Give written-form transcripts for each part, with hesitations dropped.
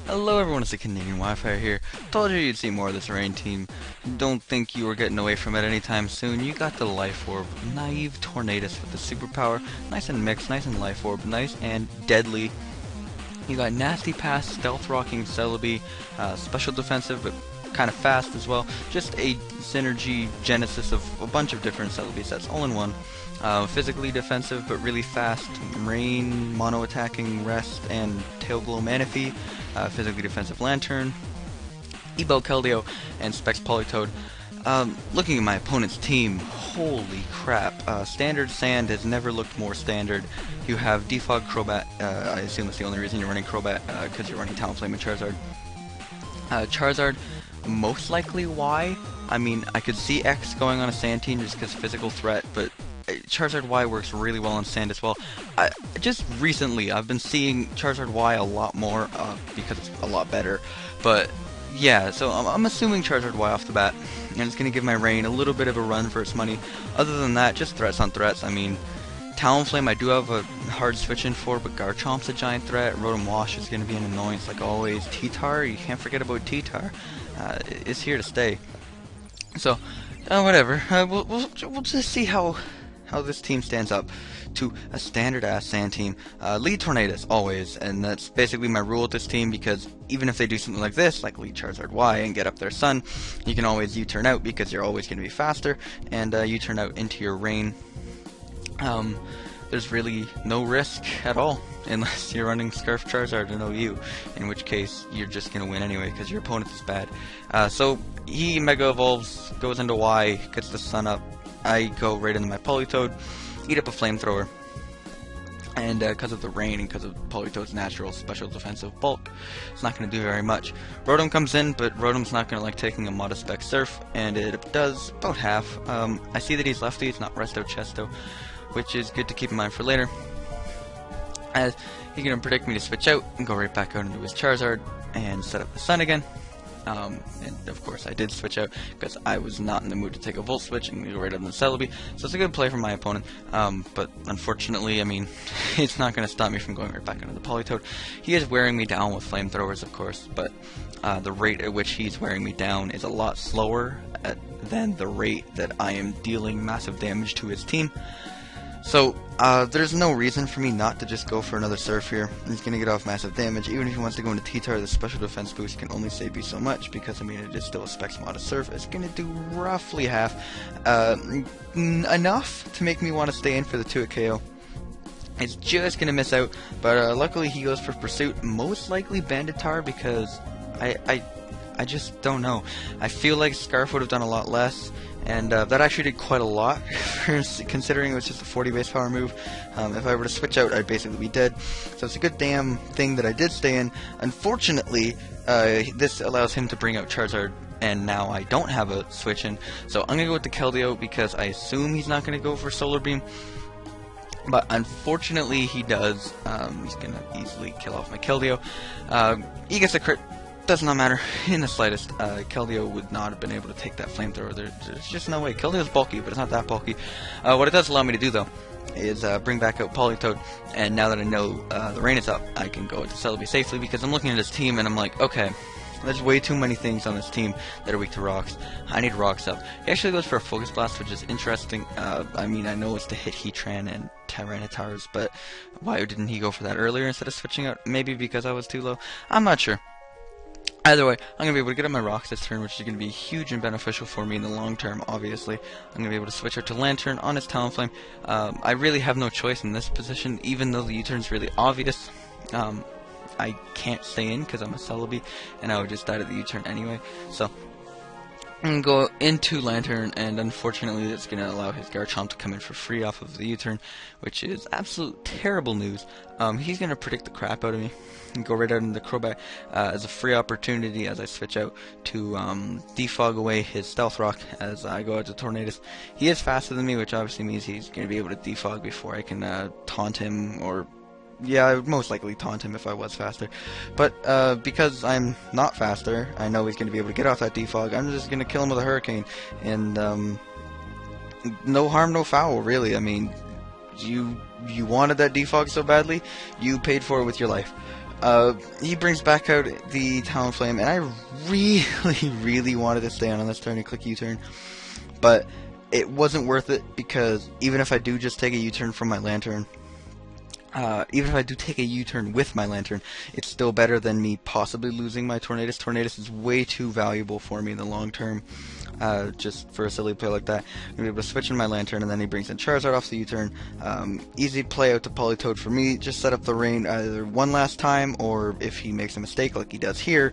Hello everyone, it's TheCanadianWifier here. Told you you'd see more of this rain team. Don't think you were getting away from it anytime soon. You got the Life Orb, Naive Tornadus with the superpower. Nice and mixed, nice and Life Orb, nice and deadly. You got Nasty Pass, Stealth Rocking Celebi, Special Defensive, but kind of fast as well. Just a synergy genesis of a bunch of different Celebi sets all in one. Physically defensive but really fast, Rain, Mono Attacking, Rest, and Tail Glow Manaphy. Physically defensive Lantern, Ebo Keldeo, and Specs Politoed. Looking at my opponent's team, holy crap, Standard Sand has never looked more standard. You have Defog Crobat, I assume that's the only reason you're running Crobat, because you're running Talonflame and Charizard. Charizard, most likely Y. I mean, I could see X going on a Sand team just because physical threat, but Charizard Y works really well on Sand as well. Just recently, I've been seeing Charizard Y a lot more because it's a lot better. But yeah, so I'm assuming Charizard Y off the bat, and it's going to give my Rain a little bit of a run for its money. Other than that, just threats on threats. I mean, Talonflame I do have a hard switch in for, but Garchomp's a giant threat. Rotom Wash is going to be an annoyance like always. T-Tar, you can't forget about T-Tar. It's here to stay. So, whatever. We'll just see how this team stands up to a standard-ass Sand team. Lead Tornadus, always, and that's basically my rule with this team, because even if they do something like this, like lead Charizard Y and get up their Sun, you can always U-turn out because you're always going to be faster, and U-turn out into your Rain. There's really no risk at all, unless you're running Scarf Charizard and OU, in which case you're just going to win anyway, because your opponent is bad. So he Mega Evolves, goes into Y, gets the Sun up. I go right into my Politoed, eat up a Flamethrower, and because of the Rain and because of Politoed's natural special defensive bulk, it's not going to do very much. Rotom comes in, but Rotom's not going to like taking a Modest Spec Surf, and it does about half. I see that he's lefty, it's not Resto Chesto, which is good to keep in mind for later, as he's going to predict me to switch out and go right back out into his Charizard and set up the Sun again. And of course I did switch out because I was not in the mood to take a Volt Switch and go right up in the Celebi, so it's a good play from my opponent, but unfortunately, I mean, it's not going to stop me from going right back into the Politoed. He is wearing me down with Flamethrowers, of course, but the rate at which he's wearing me down is a lot slower than the rate that I am dealing massive damage to his team. So, there's no reason for me not to just go for another Surf here. He's going to get off massive damage. Even if he wants to go into T-Tar, the special defense boost can only save you so much, because, I mean, it is still a Specs Modest Surf. It's going to do roughly half. Enough to make me want to stay in for the 2-hit KO. It's just going to miss out, but luckily he goes for Pursuit. Most likely Banditar, because I just don't know. I feel like Scarf would have done a lot less, and that actually did quite a lot, considering it was just a 40 base power move. If I were to switch out, I'd basically be dead. So it's a good damn thing that I did stay in. Unfortunately, this allows him to bring out Charizard, and now I don't have a switch in. So I'm going to go with the Keldeo, because I assume he's not going to go for Solar Beam. But unfortunately, he does. He's going to easily kill off my Keldeo. He gets a crit. Does not matter in the slightest. Keldeo would not have been able to take that Flamethrower. There's just no way. Keldeo's bulky, but it's not that bulky. What it does allow me to do, though, is bring back out Politoed, and now that I know the Rain is up, I can go into Celebi safely, because I'm looking at his team, and I'm like, okay, there's way too many things on this team that are weak to rocks. I need rocks up. He actually goes for a Focus Blast, which is interesting. I mean, I know it's to hit Heatran and Tyrannitars, but why didn't he go for that earlier instead of switching out? Maybe because I was too low? I'm not sure. Either way, I'm going to be able to get up my rocks this turn, which is going to be huge and beneficial for me in the long term, obviously. I'm going to be able to switch out to Lantern on his Talonflame. I really have no choice in this position, even though the U-turn is really obvious. I can't stay in because I'm a Celebi, and I would just die to the U-turn anyway. So I'm going to go into Lantern, and unfortunately it's going to allow his Garchomp to come in for free off of the U-turn, which is absolute terrible news. He's going to predict the crap out of me and go right out into the Crobat as a free opportunity as I switch out to defog away his Stealth Rock as I go out to Tornadus. He is faster than me, which obviously means he's going to be able to defog before I can taunt him, or yeah, I would most likely taunt him if I was faster. But because I'm not faster, I know he's going to be able to get off that defog. I'm just going to kill him with a Hurricane, and no harm, no foul, really. I mean, you wanted that defog so badly, you paid for it with your life. He brings back out the Talonflame, and I really wanted to stay on this turn and click U-turn, but it wasn't worth it because even if I do just take a U-turn from my Lantern, even if I do take a U-turn with my Lantern, it's still better than me possibly losing my Tornadus. Tornadus is way too valuable for me in the long term, just for a silly play like that. I'm going to be able to switch in my Lantern, and then he brings in Charizard off the U-turn. Easy play out to Politoed for me. Just set up the rain either one last time, or if he makes a mistake like he does here,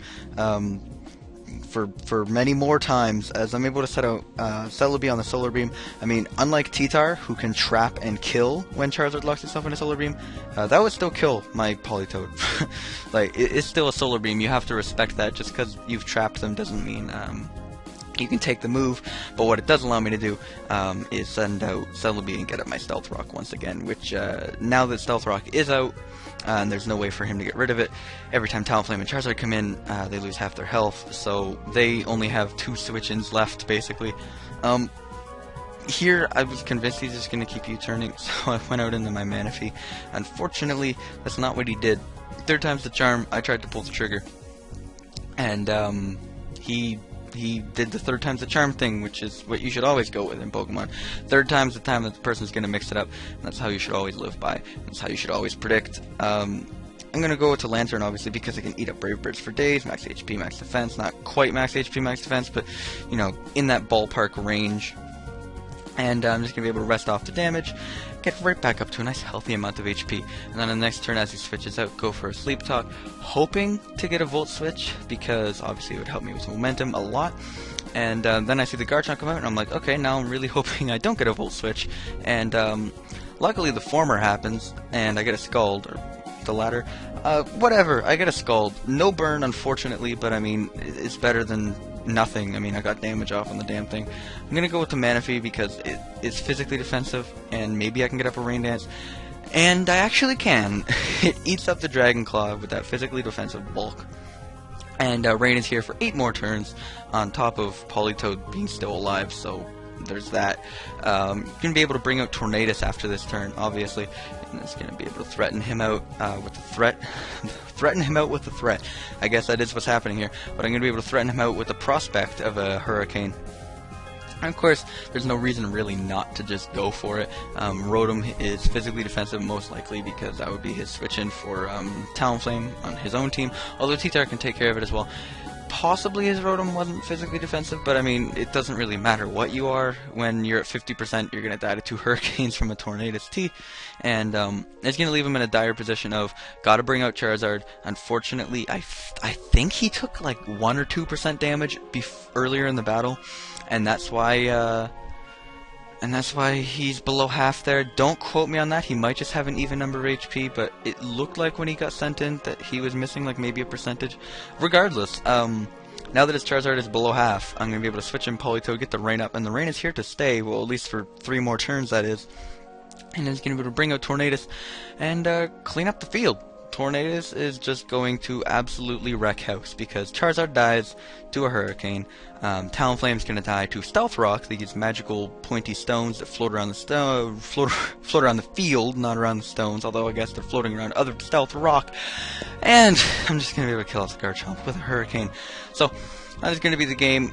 for many more times, as I'm able to set out Celebi on the Solar Beam. I mean, unlike T-Tar, who can trap and kill when Charizard locks itself in a Solar Beam, that would still kill my Politoed. Like, it's still a Solar Beam. You have to respect that. Just because you've trapped them doesn't mean you can take the move. But what it does allow me to do is send out Celebi and get up my Stealth Rock once again, which now that Stealth Rock is out, and there's no way for him to get rid of it, every time Talonflame and Charizard come in, they lose half their health, so they only have 2 switch-ins left, basically. Here, I was convinced he's just going to keep U-turning, so I went out into my Manaphy. Unfortunately, that's not what he did. 3rd time's the charm. I tried to pull the trigger, and he did the 3rd time's the charm thing, which is what you should always go with in Pokemon. 3rd time's the time that the person's going to mix it up, and that's how you should always live by. That's how you should always predict. I'm going to go to Lantern, obviously, because I can eat up Brave Birds for days, max HP, max defense, not quite max HP, max defense, but, you know, in that ballpark range. And I'm just going to be able to rest off the damage, get right back up to a nice healthy amount of HP, and then on the next turn as he switches out, go for a Sleep Talk, hoping to get a Volt Switch, because obviously it would help me with momentum a lot. And then I see the Garchomp come out, and I'm like, okay, now I'm really hoping I don't get a Volt Switch, and luckily the former happens, and I get a Scald, or the latter. Whatever, I get a Scald. No burn, unfortunately, but I mean, it's better than nothing. I mean, I got damage off on the damn thing. I'm gonna go with the Manaphy because it's physically defensive, and maybe I can get up a Rain Dance. And I actually can. It eats up the Dragon Claw with that physically defensive bulk. And Rain is here for 8 more turns, on top of Politoed being still alive, so there's that. You're going to be able to bring out Tornadus after this turn, obviously, and it's going to be able to threaten him out with a threat. Threaten him out with a threat. I guess that is what's happening here, but I'm going to be able to threaten him out with the prospect of a Hurricane. And of course, there's no reason really not to just go for it. Rotom is physically defensive, most likely, because that would be his switch-in for Talonflame on his own team, although T-Tar can take care of it as well. Possibly his Rotom wasn't physically defensive, but I mean, it doesn't really matter what you are. When you're at 50%, you're going to die to 2 Hurricanes from a Tornadus T, and it's going to leave him in a dire position of, gotta bring out Charizard. Unfortunately, I think he took like 1 or 2% damage earlier in the battle, and that's why he's below half there. Don't quote me on that. He might just have an even number of HP, but it looked like when he got sent in that he was missing like maybe a percentage. Regardless, now that his Charizard is below half, I'm going to be able to switch in Politoed, get the Rain up, and the Rain is here to stay, well, at least for 3 more turns, that is. And he's going to be able to bring out Tornadus and clean up the field. Tornadus is just going to absolutely wreck house because Charizard dies to a Hurricane. Talonflame's going to die to Stealth Rock, these magical pointy stones that float around the float around the field, not around the stones. Although I guess they're floating around other Stealth Rock. And I'm just going to be able to kill off the Garchomp with a Hurricane. So that is going to be the game.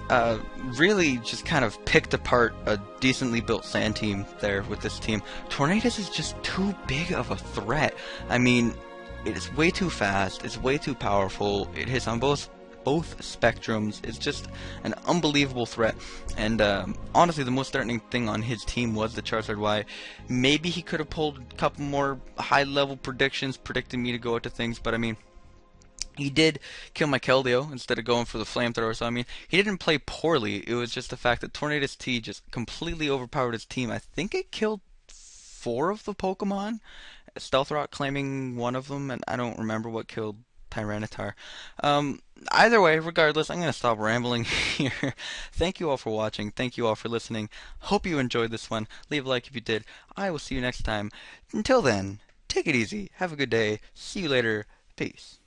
Really just kind of picked apart a decently built Sand team there with this team. Tornadus is just too big of a threat. I mean, it is way too fast, it's way too powerful, it hits on both spectrums, it's just an unbelievable threat. And honestly, the most threatening thing on his team was the Charizard Y. Maybe he could have pulled a couple more high-level predictions, predicting me to go into things, but I mean, he did kill my Keldeo instead of going for the Flamethrower, so I mean, he didn't play poorly. It was just the fact that Tornadus T just completely overpowered his team. I think it killed 4 of the Pokemon, Stealth Rock claiming 1 of them, and I don't remember what killed Tyranitar. Either way, regardless, I'm going to stop rambling here. Thank you all for watching. Thank you all for listening. Hope you enjoyed this one. Leave a like if you did. I will see you next time. Until then, take it easy. Have a good day. See you later. Peace.